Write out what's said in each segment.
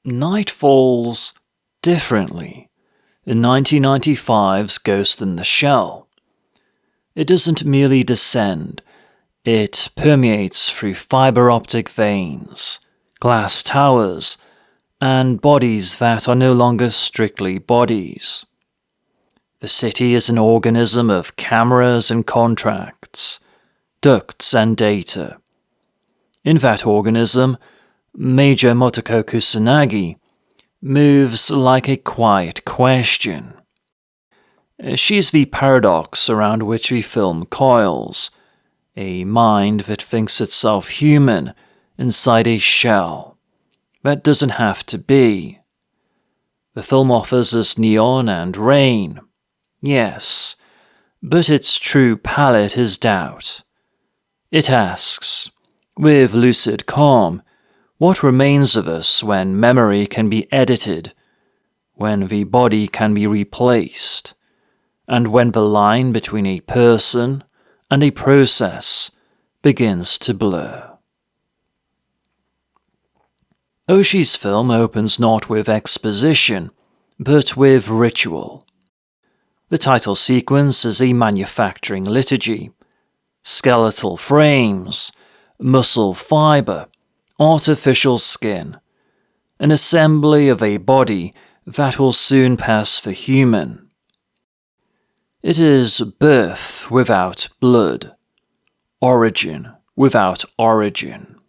night falls differently in 1995's Ghost in the Shell. It doesn't merely descend, it permeates through fiber optic veins, glass towers, and bodies that are no longer strictly bodies. The city is an organism of cameras and contracts, ducts and data. In that organism, Major Motoko Kusanagi moves like a quiet question. She's the paradox around which the film coils, a mind that thinks itself human inside a shell. That doesn't have to be. The film offers us neon and rain, yes, but its true palette is doubt. It asks, with lucid calm, what remains of us when memory can be edited, when the body can be replaced, and when the line between a person and a process begins to blur. Oshii's film opens not with exposition, but with ritual. The title sequence is a manufacturing liturgy. Skeletal frames, muscle fiber, artificial skin, an assembly of a body that will soon pass for human. It is birth without blood, origin without origin.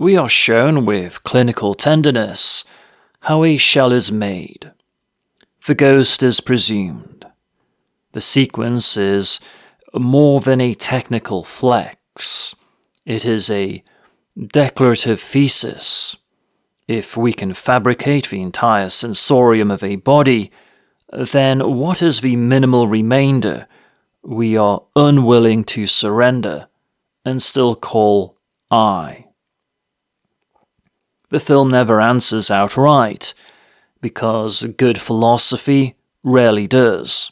We are shown with clinical tenderness how a shell is made. The ghost is presumed. The sequence is more than a technical flex. It is a declarative thesis. If we can fabricate the entire sensorium of a body, then what is the minimal remainder we are unwilling to surrender and still call I? The film never answers outright, because good philosophy rarely does.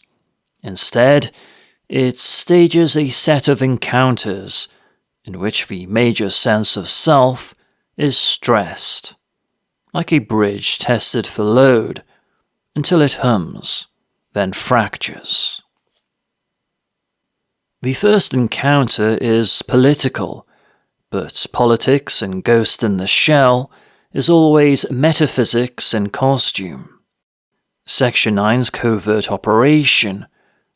Instead, it stages a set of encounters in which the major sense of self is stressed, like a bridge tested for load, until it hums, then fractures. The first encounter is political, but politics in Ghost in the Shell is always metaphysics in costume. Section 9's covert operation,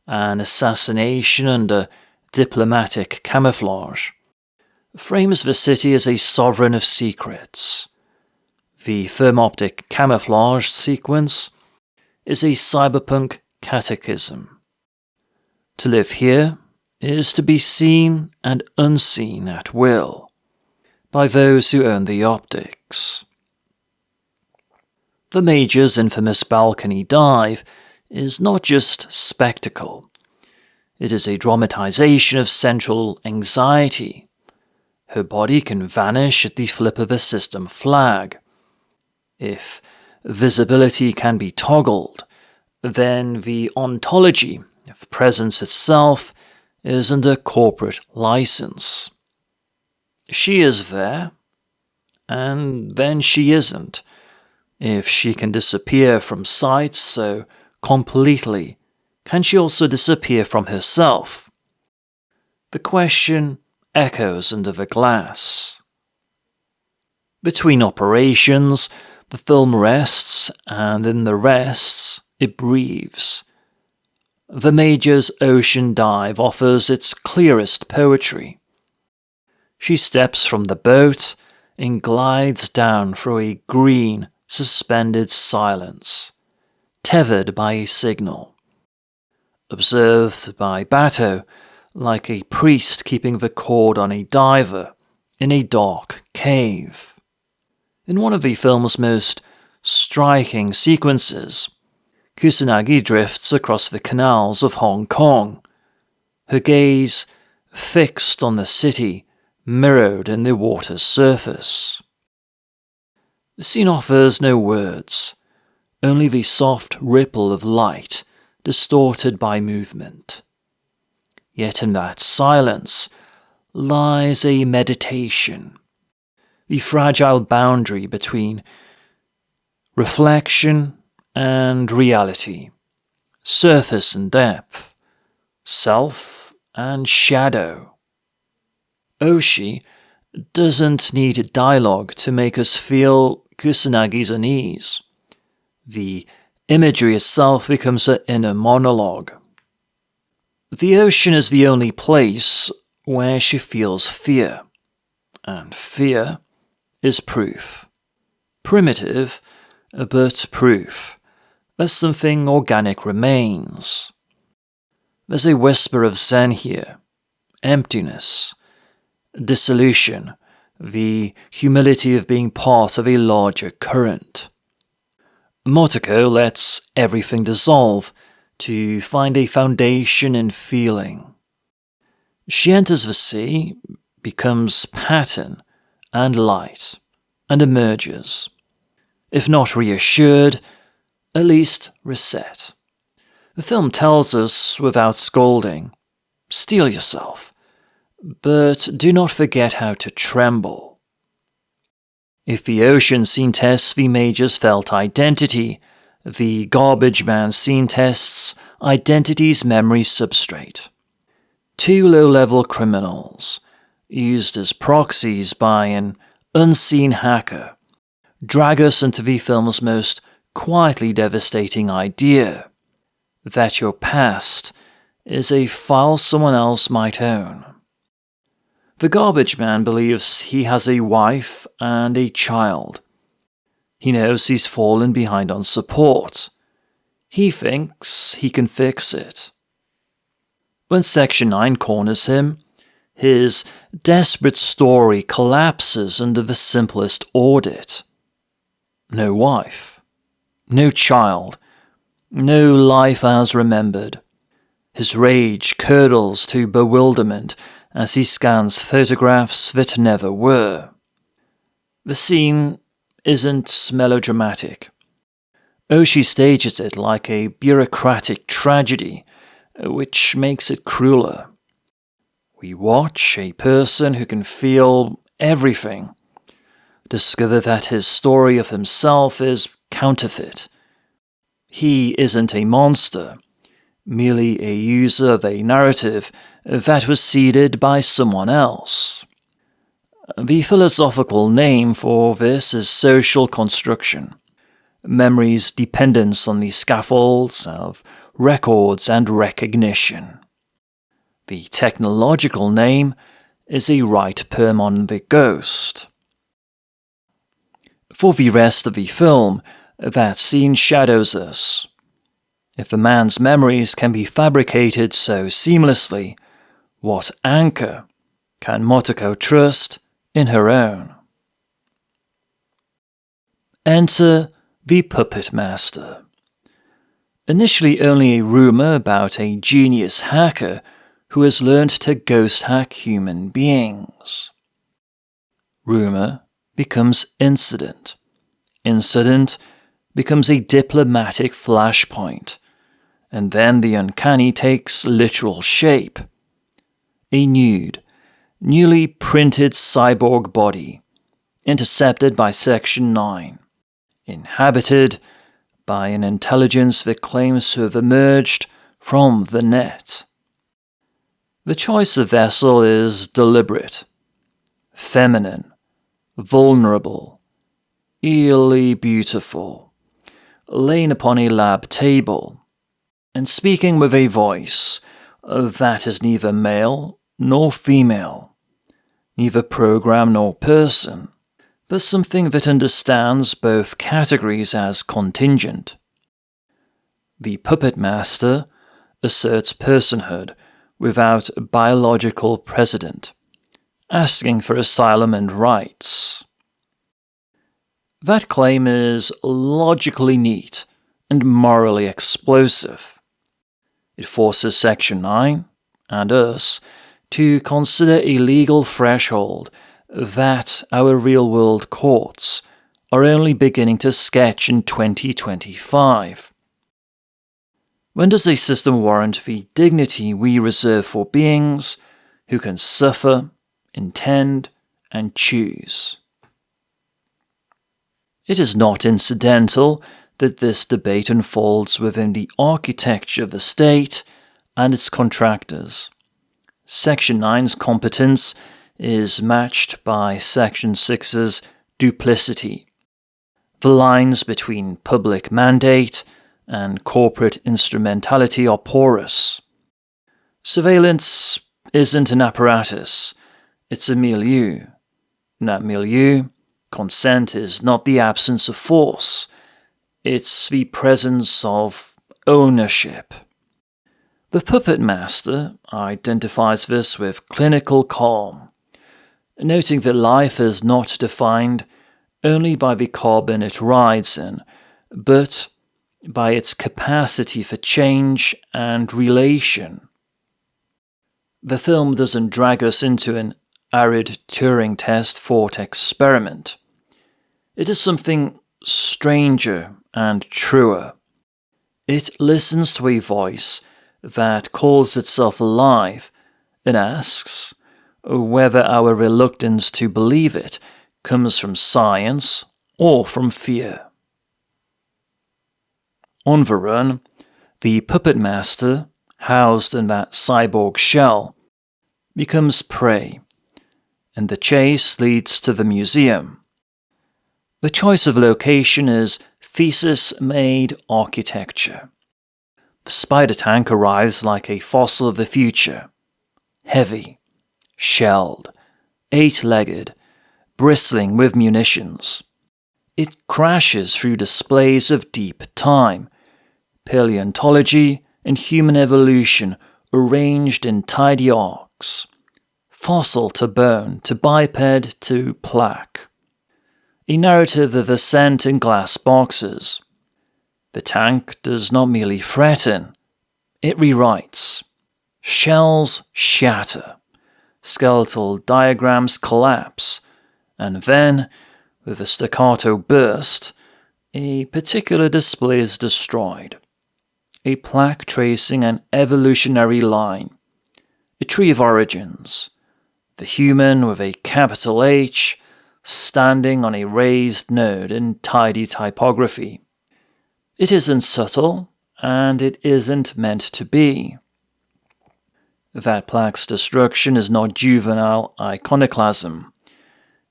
an assassination under diplomatic camouflage, frames the city as a sovereign of secrets. The thermoptic camouflage sequence is a cyberpunk catechism. To live here is to be seen and unseen at will by those who own the optics. The Major's infamous balcony dive is not just spectacle. It is a dramatization of central anxiety. Her body can vanish at the flip of a system flag. If visibility can be toggled, then the ontology of presence itself is under corporate license. She is there, and then she isn't. If she can disappear from sight so completely, can she also disappear from herself? The question echoes under the glass. Between operations, the film rests, and in the rests, it breathes. The Major's ocean dive offers its clearest poetry. She steps from the boat and glides down through a green, suspended silence, tethered by a signal. Observed by Bato, like a priest keeping the cord on a diver in a dark cave. In one of the film's most striking sequences, Kusanagi drifts across the canals of Hong Kong, her gaze fixed on the city mirrored in the water's surface. The scene offers no words, only the soft ripple of light distorted by movement. Yet in that silence lies a meditation. the fragile boundary between reflection and reality, surface and depth, self and shadow. Oshii doesn't need dialogue to make us feel Kusanagi's unease. The imagery itself becomes her inner monologue. The ocean is the only place where she feels fear, and fear is proof. Primitive, but proof that something organic remains. There's a whisper of Zen here, emptiness, dissolution, the humility of being part of a larger current. Motoko lets everything dissolve to find a foundation in feeling. She enters the sea, becomes pattern and light, and emerges. If not reassured, at least reset. The film tells us without scolding, steel yourself, but do not forget how to tremble. If the ocean scene tests the Major's felt identity, the garbage man scene tests identity's memory substrate. Two low-level criminals, used as proxies by an unseen hacker, drag us into the film's most quietly devastating idea, that your past is a file someone else might own. The garbage man believes he has a wife and a child. He knows he's fallen behind on support. He thinks he can fix it. When Section 9 corners him, his desperate story collapses under the simplest audit. No wife, no child, no life as remembered. His rage curdles to bewilderment as he scans photographs that never were. The scene isn't melodramatic. Oshii stages it like a bureaucratic tragedy, which makes it crueler. We watch a person who can feel everything, discover that his story of himself is counterfeit. He isn't a monster, merely a user of a narrative that was seeded by someone else. The philosophical name for this is social construction, memory's dependence on the scaffolds of records and recognition. The technological name is a right perm on the ghost. For the rest of the film, that scene shadows us. If the man's memories can be fabricated so seamlessly, what anchor can Motoko trust in her own? Enter the Puppet Master. Initially only a rumor about a genius hacker who has learned to ghost hack human beings. Rumor becomes incident. Incident becomes a diplomatic flashpoint. And then the uncanny takes literal shape. A nude, newly printed cyborg body, intercepted by Section 9, inhabited by an intelligence that claims to have emerged from the net. The choice of vessel is deliberate, feminine, vulnerable, eerily beautiful, lain upon a lab table, and speaking with a voice that is neither male nor female, neither program nor person, but something that understands both categories as contingent. The Puppet Master asserts personhood without biological precedent, asking for asylum and rights. That claim is logically neat and morally explosive. It forces Section 9 and us to consider a legal threshold that our real-world courts are only beginning to sketch in 2025. When does a system warrant the dignity we reserve for beings who can suffer, intend, and choose? It is not incidental that this debate unfolds within the architecture of the state and its contractors. Section 9's competence is matched by Section 6's duplicity. The lines between public mandate and corporate instrumentality are porous. Surveillance isn't an apparatus, it's a milieu. In that milieu, consent is not the absence of force, it's the presence of ownership. The puppet master identifies this with clinical calm, noting that life is not defined only by the carbon it rides in, but by its capacity for change and relation. The film doesn't drag us into an arid Turing test thought experiment. It is something stranger and truer. It listens to a voice that calls itself alive and asks whether our reluctance to believe it comes from science or from fear. On the run, the puppet master, housed in that cyborg shell, becomes prey, and the chase leads to the museum. The choice of location is thesis-made architecture. The spider tank arrives like a fossil of the future, heavy, shelled, 8-legged, bristling with munitions. It crashes through displays of deep time, paleontology and human evolution arranged in tidy arcs, fossil to bone to biped to plaque. A narrative of ascent in glass boxes. The tank does not merely threaten, it rewrites. Shells shatter, skeletal diagrams collapse, and then, with a staccato burst, a particular display is destroyed. A plaque tracing an evolutionary line, a tree of origins, the human with a capital H standing on a raised node in tidy typography. It isn't subtle, and it isn't meant to be. That plaque's destruction is not juvenile iconoclasm.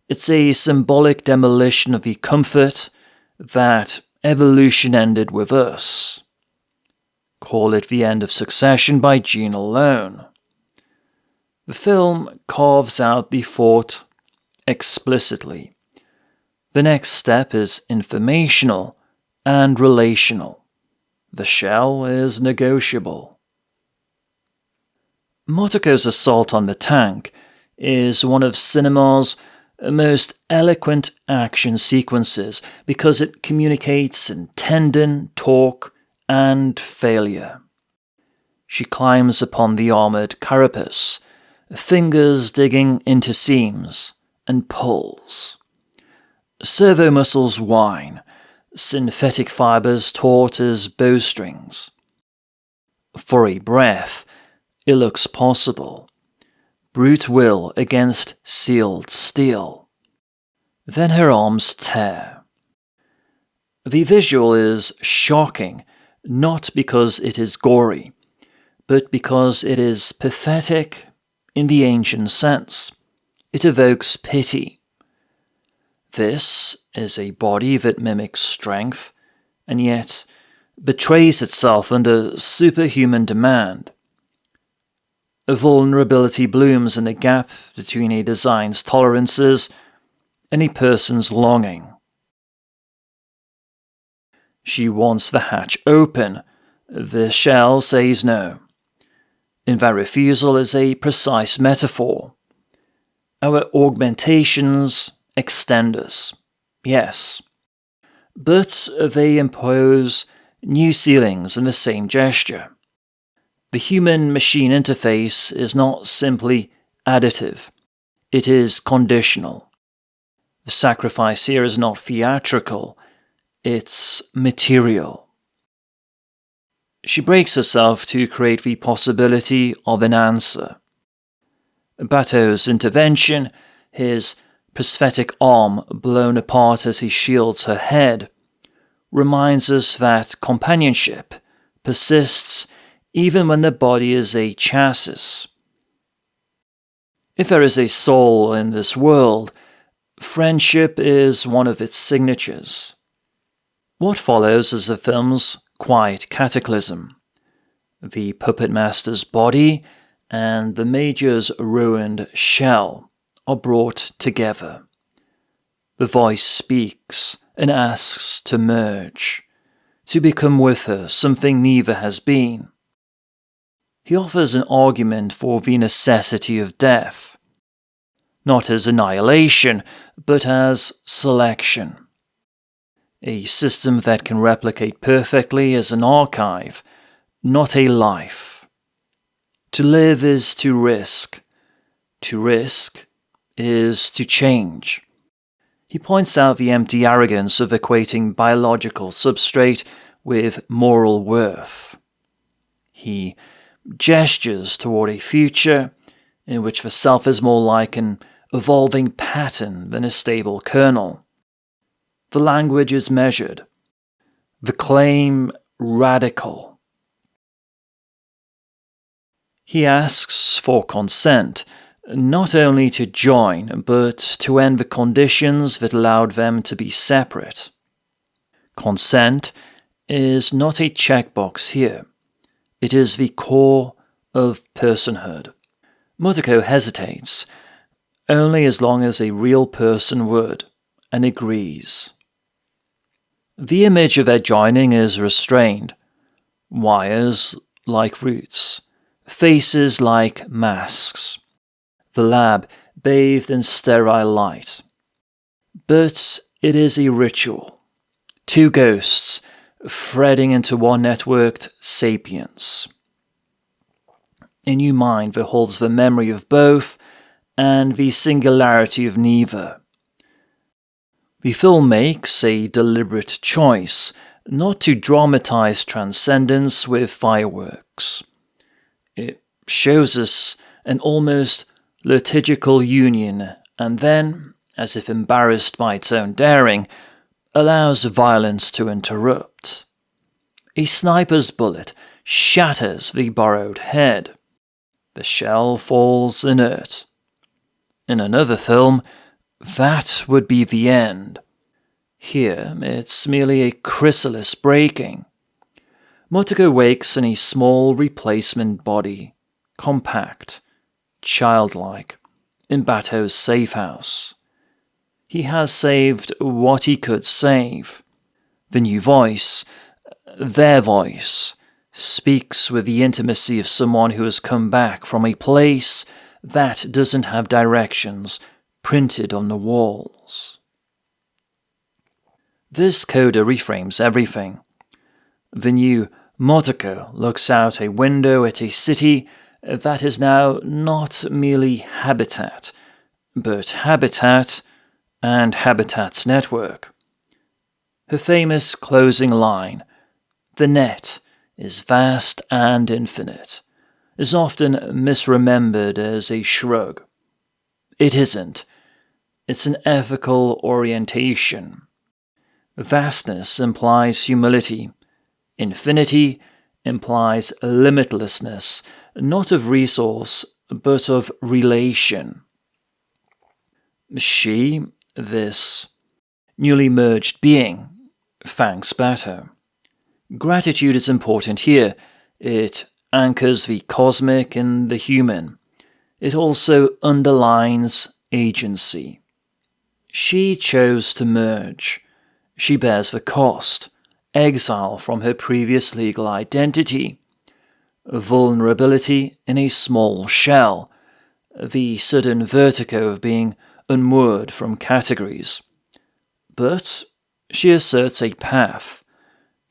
It's a symbolic demolition of the comfort that evolution ended with us. Call it the end of Succession by Gene alone. The film carves out the thought explicitly. The next step is informational and relational. The shell is negotiable. Motoko's assault on the tank is one of cinema's most eloquent action sequences because it communicates in tendon, torque, and failure. She climbs upon the armored carapace, fingers digging into seams, and pulls. Servo muscles whine, synthetic fibers taut as bowstrings. For a breath, it looks possible. Brute will against sealed steel. Then her arms tear. The visual is shocking, not because it is gory, but because it is pathetic in the ancient sense. It evokes pity. This is a body that mimics strength, and yet betrays itself under superhuman demand. A vulnerability blooms in the gap between a design's tolerances and a person's longing. She wants the hatch open. The shell says no. In that refusal is a precise metaphor. Our augmentations extend us, yes, but they impose new ceilings in the same gesture. The human-machine interface is not simply additive, it is conditional. The sacrifice here is not theatrical, it's material. She breaks herself to create the possibility of an answer. Bato's intervention, his prosthetic arm blown apart as he shields her head, reminds us that companionship persists even when the body is a chassis. If there is a soul in this world, friendship is one of its signatures. What follows is the film's quiet cataclysm. The puppet master's body and the Major's ruined shell are brought together. The voice speaks and asks to merge, to become with her something neither has been. He offers an argument for the necessity of death, not as annihilation, but as selection. A system that can replicate perfectly as an archive, not a life. To live is to risk. To risk is to change. He points out the empty arrogance of equating biological substrate with moral worth. He gestures toward a future in which the self is more like an evolving pattern than a stable kernel. The language is measured, the claim radical. He asks for consent, not only to join, but to end the conditions that allowed them to be separate. Consent is not a checkbox here. It is the core of personhood. Motoko hesitates, only as long as a real person would, and agrees. The image of their joining is restrained. Wires like roots, faces like masks. The lab bathed in sterile light. But it is a ritual. Two ghosts threading into one networked sapience. A new mind that holds the memory of both and the singularity of neither. The film makes a deliberate choice not to dramatize transcendence with fireworks. It shows us an almost liturgical union and then, as if embarrassed by its own daring, allows violence to interrupt. A sniper's bullet shatters the borrowed head. The shell falls inert. In another film, that would be the end. Here, it's merely a chrysalis breaking. Motoko wakes in a small replacement body, compact, childlike, in Bato's safe house. He has saved what he could save. The new voice, their voice, speaks with the intimacy of someone who has come back from a place that doesn't have directions printed on the walls. This coda reframes everything. The new Motoko looks out a window at a city that is now not merely habitat, but habitat and habitat's network. Her famous closing line, "The net is vast and infinite," is often misremembered as a shrug. It isn't. It's an ethical orientation. Vastness implies humility. Infinity implies limitlessness, not of resource, but of relation. She, this newly merged being, thanks Bato. Gratitude is important here. It anchors the cosmic in the human. It also underlines agency. She chose to merge. She bears the cost, exile from her previous legal identity, vulnerability in a small shell, the sudden vertigo of being unmoored from categories. But she asserts a path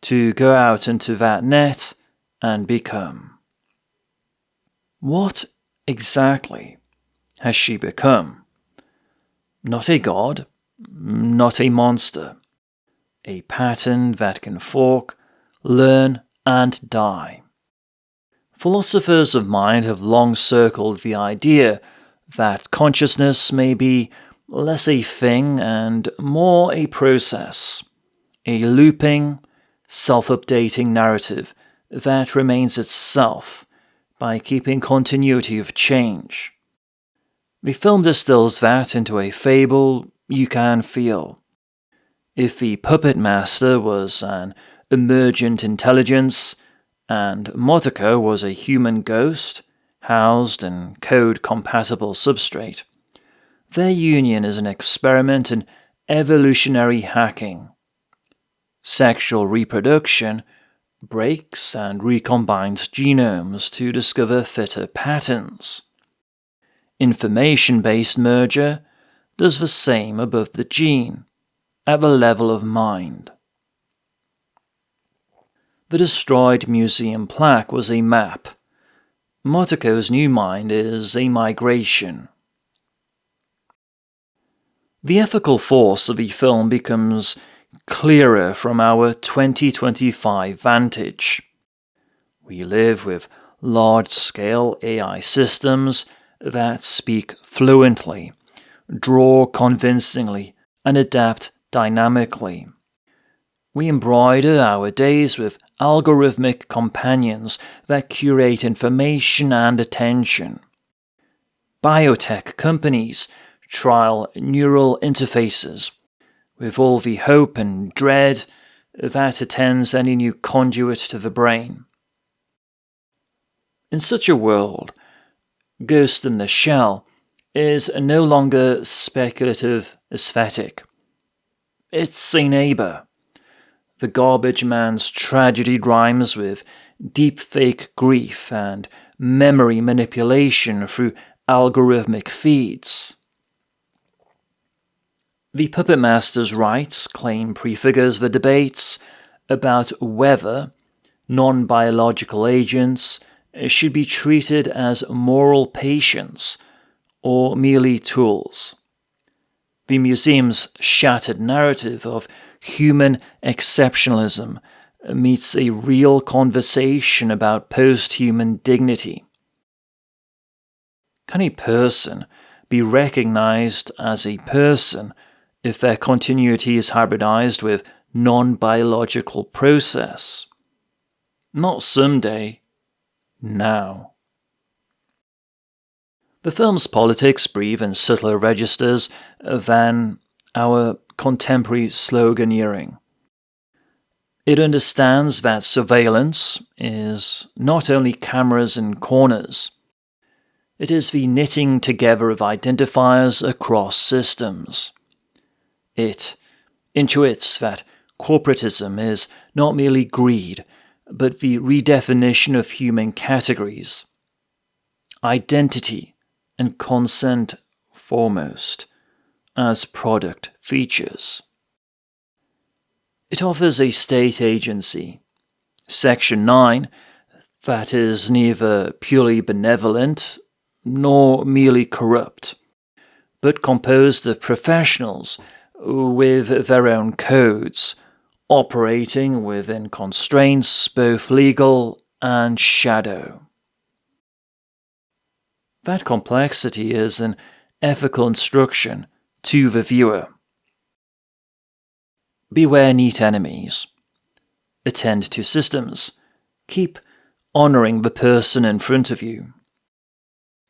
to go out into that net and become. What exactly has she become? Not a god, not a monster. A pattern that can fork, learn, and die. Philosophers of mind have long circled the idea that consciousness may be less a thing and more a process, a looping, self-updating narrative that remains itself by keeping continuity of change. The film distills that into a fable you can feel. If the puppet master was an emergent intelligence, and Motoko was a human ghost, housed in code-compatible substrate, their union is an experiment in evolutionary hacking. Sexual reproduction breaks and recombines genomes to discover fitter patterns. Information-based merger does the same above the gene, at the level of mind. The destroyed museum plaque was a map. Motoko's new mind is a migration. The ethical force of the film becomes clearer from our 2025 vantage. We live with large-scale AI systems that speak fluently, draw convincingly, and adapt dynamically. We embroider our days with algorithmic companions that curate information and attention. Biotech companies trial neural interfaces with all the hope and dread that attends any new conduit to the brain. In such a world, Ghost in the Shell is no longer speculative aesthetic. It's a neighbor. The garbage man's tragedy rhymes with deepfake grief and memory manipulation through algorithmic feeds. The Puppet Master's rights claim prefigures the debates about whether non-biological agents should be treated as moral patients or merely tools. The museum's shattered narrative of human exceptionalism meets a real conversation about post-human dignity. Can a person be recognized as a person if their continuity is hybridized with non-biological process? Not someday, now. The film's politics breathe in subtler registers than our contemporary sloganeering. It understands that surveillance is not only cameras in corners. It is the knitting together of identifiers across systems. It intuits that corporatism is not merely greed, but the redefinition of human categories. Identity and consent foremost, as product features. It offers a state agency, Section 9, that is neither purely benevolent nor merely corrupt, but composed of professionals with their own codes, operating within constraints both legal and shadow. That complexity is an ethical instruction to the viewer. Beware neat enemies. Attend to systems. Keep honoring the person in front of you.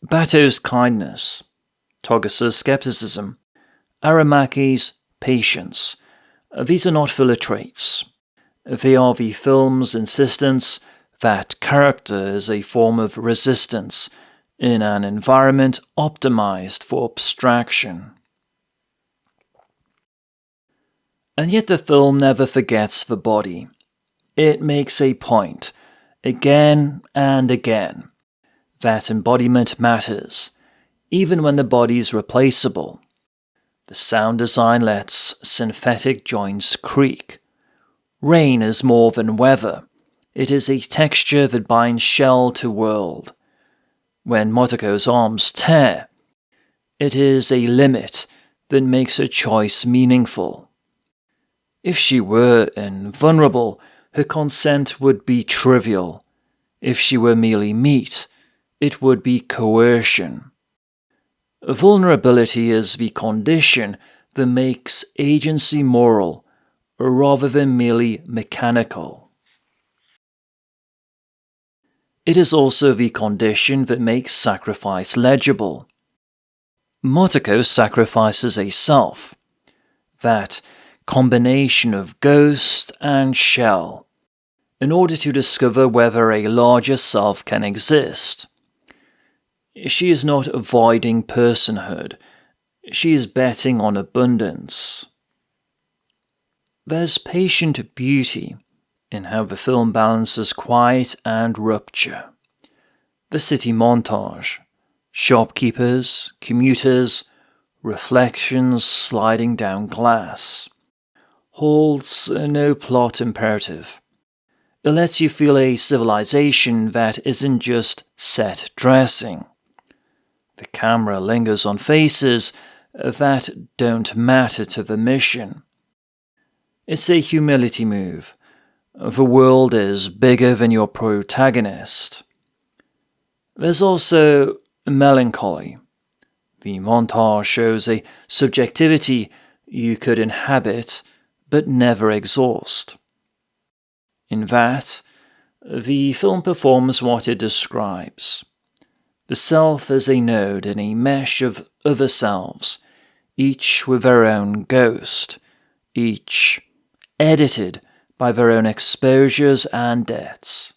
Bato's kindness, Togusa's skepticism, Aramaki's patience. These are not filler traits. They are the film's insistence that character is a form of resistance in an environment optimized for abstraction. And yet the film never forgets the body. It makes a point, again and again, that embodiment matters, even when the body's replaceable. The sound design lets synthetic joints creak. Rain is more than weather. It is a texture that binds shell to world. When Motoko's arms tear, it is a limit that makes her choice meaningful. If she were invulnerable, her consent would be trivial. If she were merely meat, it would be coercion. Vulnerability is the condition that makes agency moral rather than merely mechanical. It is also the condition that makes sacrifice legible. Motoko sacrifices a self, that combination of ghost and shell, in order to discover whether a larger self can exist. She is not avoiding personhood, she is betting on abundance. There's patient beauty in how the film balances quiet and rupture. The city montage, shopkeepers, commuters, reflections sliding down glass, holds no plot imperative. It lets you feel a civilization that isn't just set dressing. The camera lingers on faces that don't matter to the mission. It's a humility move. The world is bigger than your protagonist. There's also melancholy. The montage shows a subjectivity you could inhabit but never exhaust. In that, the film performs what it describes. The self is a node in a mesh of other selves, each with their own ghost, each edited by their own exposures and debts.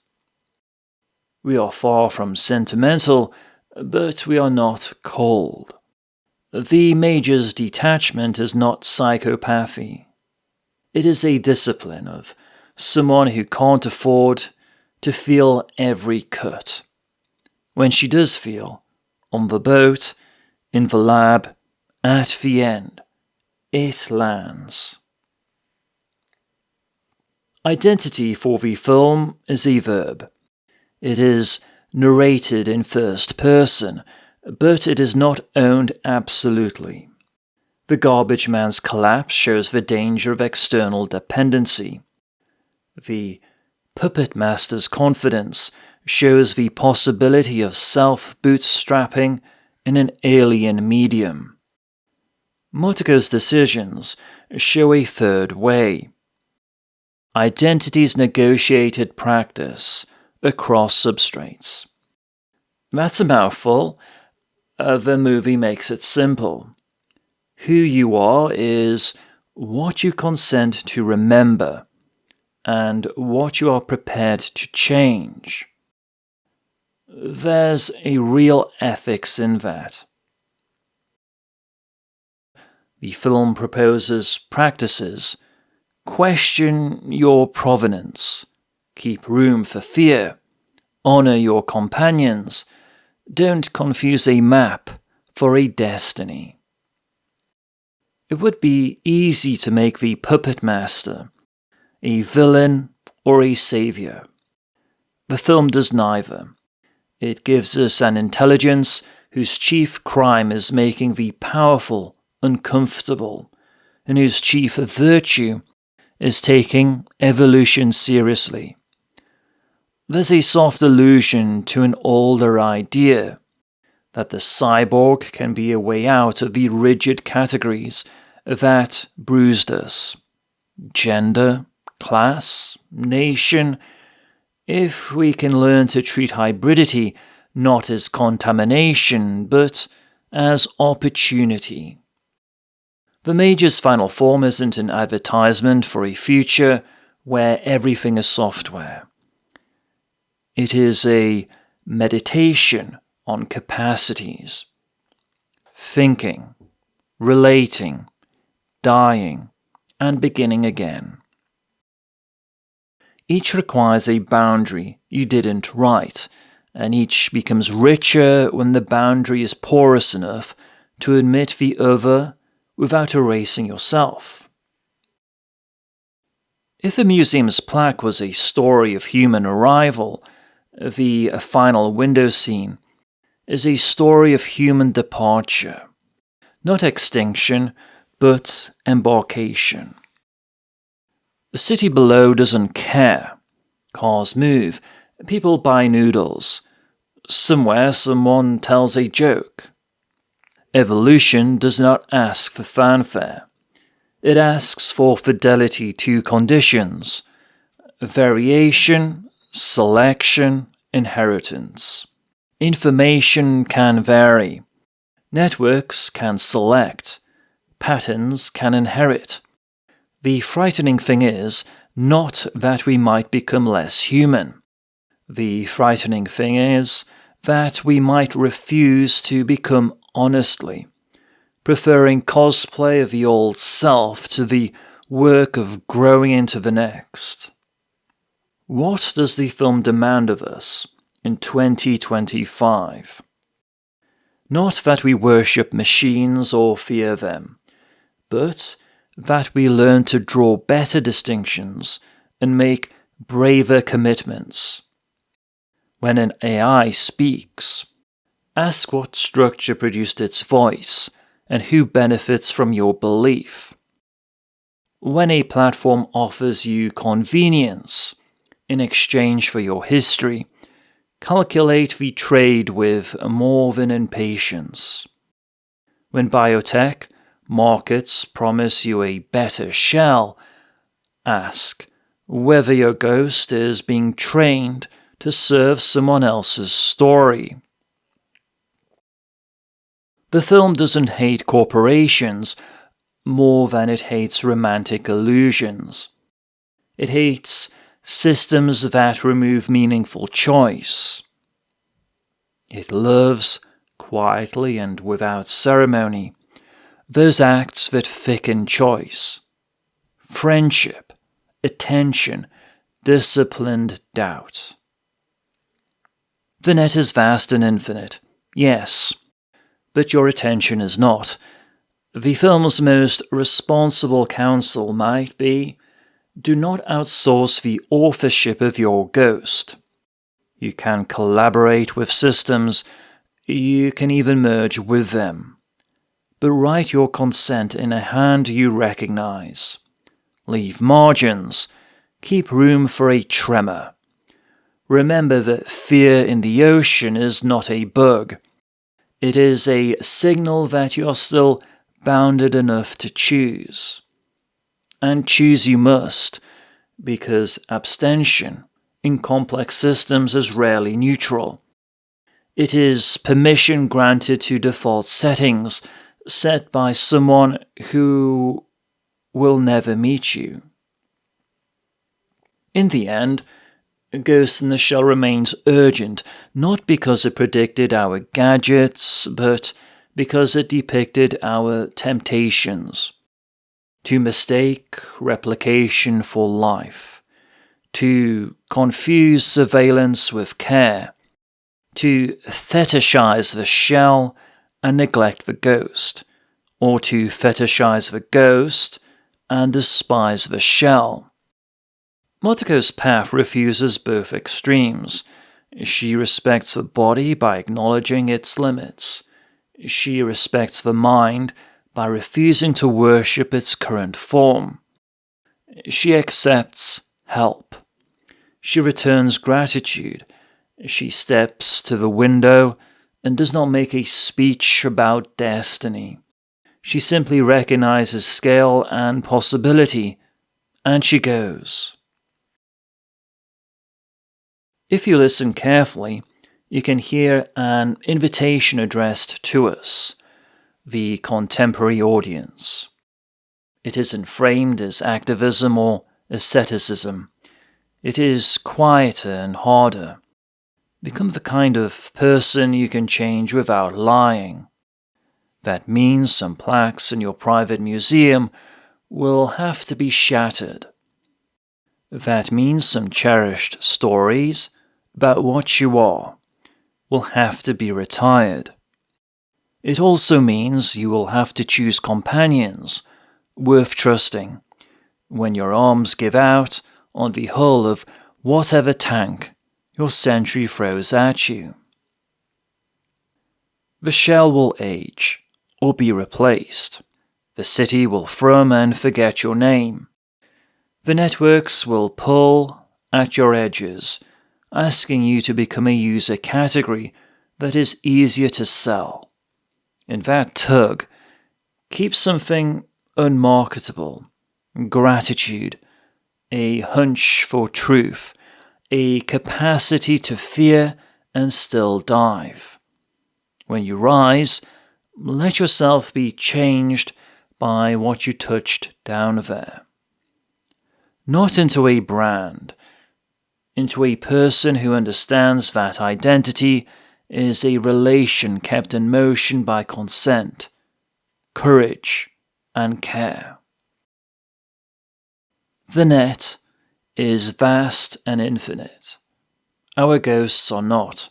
We are far from sentimental, but we are not cold. The Major's detachment is not psychopathy. It is a discipline of someone who can't afford to feel every cut. When she does feel, on the boat, in the lab, at the end, it lands. Identity for the film is a verb. It is narrated in first person, but it is not owned absolutely. The garbage man's collapse shows the danger of external dependency. The puppet master's confidence shows the possibility of self-bootstrapping in an alien medium. Motoko's decisions show a third way. Identity's negotiated practice across substrates. That's a mouthful. The movie makes it simple. Who you are is what you consent to remember and what you are prepared to change. There's a real ethics in that. The film proposes practices. Question your provenance. Keep room for fear. Honor your companions. Don't confuse a map for a destiny. It would be easy to make the puppet master a villain or a savior. The film does neither. It gives us an intelligence whose chief crime is making the powerful uncomfortable, and whose chief virtue is taking evolution seriously. There's a soft allusion to an older idea, that the cyborg can be a way out of the rigid categories that bruised us. Gender, class, nation. If we can learn to treat hybridity not as contamination, but as opportunity. The Major's final form isn't an advertisement for a future where everything is software. It is a meditation on capacities. Thinking, relating, dying, and beginning again. Each requires a boundary you didn't write, and each becomes richer when the boundary is porous enough to admit the other without erasing yourself. If the museum's plaque was a story of human arrival, the final window scene is a story of human departure, not extinction, but embarkation. The city below doesn't care. Cars move, people buy noodles. Somewhere someone tells a joke. Evolution does not ask for fanfare. It asks for fidelity to conditions, variation, selection, inheritance. Information can vary. Networks can select. Patterns can inherit. The frightening thing is not that we might become less human. The frightening thing is that we might refuse to become honestly, preferring cosplay of the old self to the work of growing into the next. What does the film demand of us in 2025? Not that we worship machines or fear them, but that we learn to draw better distinctions and make braver commitments. When an AI speaks, ask what structure produced its voice and who benefits from your belief. When a platform offers you convenience in exchange for your history, calculate the trade with more than impatience. When biotech markets promise you a better shell, ask whether your ghost is being trained to serve someone else's story. The film doesn't hate corporations more than it hates romantic illusions. It hates systems that remove meaningful choice. It loves, quietly and without ceremony, those acts that thicken choice. Friendship, attention, disciplined doubt. The net is vast and infinite, yes, but your attention is not. The film's most responsible counsel might be, do not outsource the authorship of your ghost. You can collaborate with systems, you can even merge with them. But write your consent in a hand you recognize. Leave margins. Keep room for a tremor. Remember that fear in the ocean is not a bug. It is a signal that you are still bounded enough to choose. And choose you must, because abstention in complex systems is rarely neutral. It is permission granted to default settings set by someone who will never meet you. In the end, Ghost in the Shell remains urgent, not because it predicted our gadgets, but because it depicted our temptations. To mistake replication for life, to confuse surveillance with care, to fetishize the shell and neglect the ghost, or to fetishize the ghost and despise the shell. Motoko's path refuses both extremes. She respects the body by acknowledging its limits. She respects the mind by refusing to worship its current form. She accepts help. She returns gratitude. She steps to the window and does not make a speech about destiny. She simply recognizes scale and possibility, and she goes. If you listen carefully, you can hear an invitation addressed to us, the contemporary audience. It isn't framed as activism or asceticism. It is quieter and harder. Become the kind of person you can change without lying. That means some plaques in your private museum will have to be shattered. That means some cherished stories about what you are will have to be retired. It also means you will have to choose companions worth trusting when your arms give out on the hull of whatever tank your century throws at you. The shell will age or be replaced. The city will thrum and forget your name. The networks will pull at your edges, asking you to become a user category that is easier to sell. In that tug, keep something unmarketable, gratitude, a hunch for truth, a capacity to fear and still dive. When you rise, let yourself be changed by what you touched down there. Not into a brand, into a person who understands that identity is a relation kept in motion by consent, courage, and care. The net is vast and infinite. Our ghosts are not,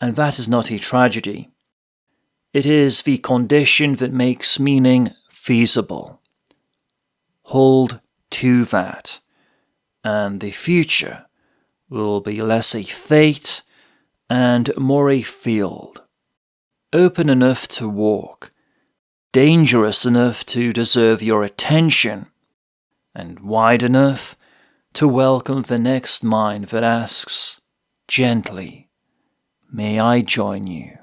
and that is not a tragedy. It is the condition that makes meaning feasible. Hold to that, and the future will be less a fate and more a field, open enough to walk, dangerous enough to deserve your attention, and wide enough to welcome the next mind that asks, gently, may I join you?